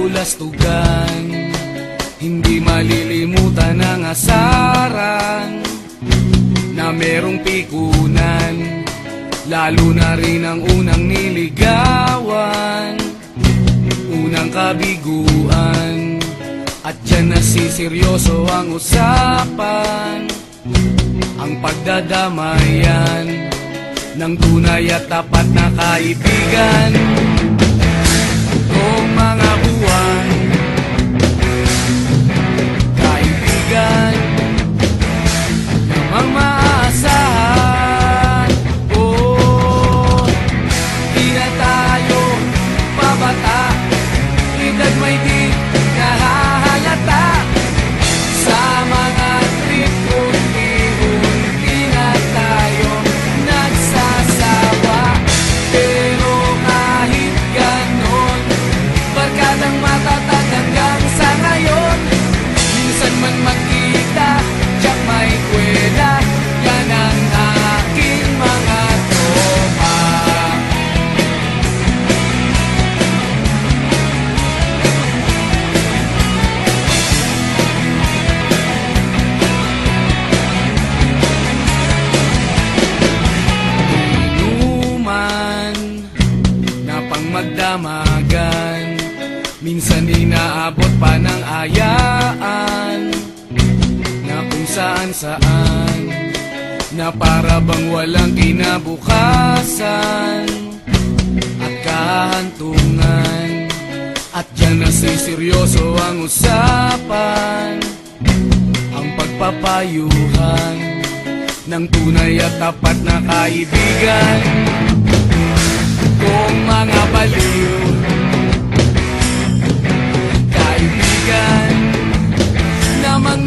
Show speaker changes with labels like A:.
A: kabulastugan, hindi malilimutan ang asaran na merong pikunan, lalo na rin ang unang niligawan, unang kabiguan. At dyan nasiseryoso ang usapan, ang pagdadamayan ng tunay at tapat na kaibigan. Noong mga buwan, kaibigan namang maaasahan. Oh, di na tayo pabata, edad may di nahahalata. Sa mga trip unti-unti na tayo nagsasawa. Pero kahit ganon, barkadang matatag hanggang sa ngayon. Minsan man magkita, tiyak may kwela, yan ang aking mga tropa. Inuman na pang magdamagan, minsan inaabot pa ng ayaan, na kung saan-saan, na para bang walang kinabukasan at kahantungan. At dyan nasiseryoso ang usapan, ang pagpapayuhan ng tunay at tapat na kaibigan. Kung mga baliw, kaibigan namang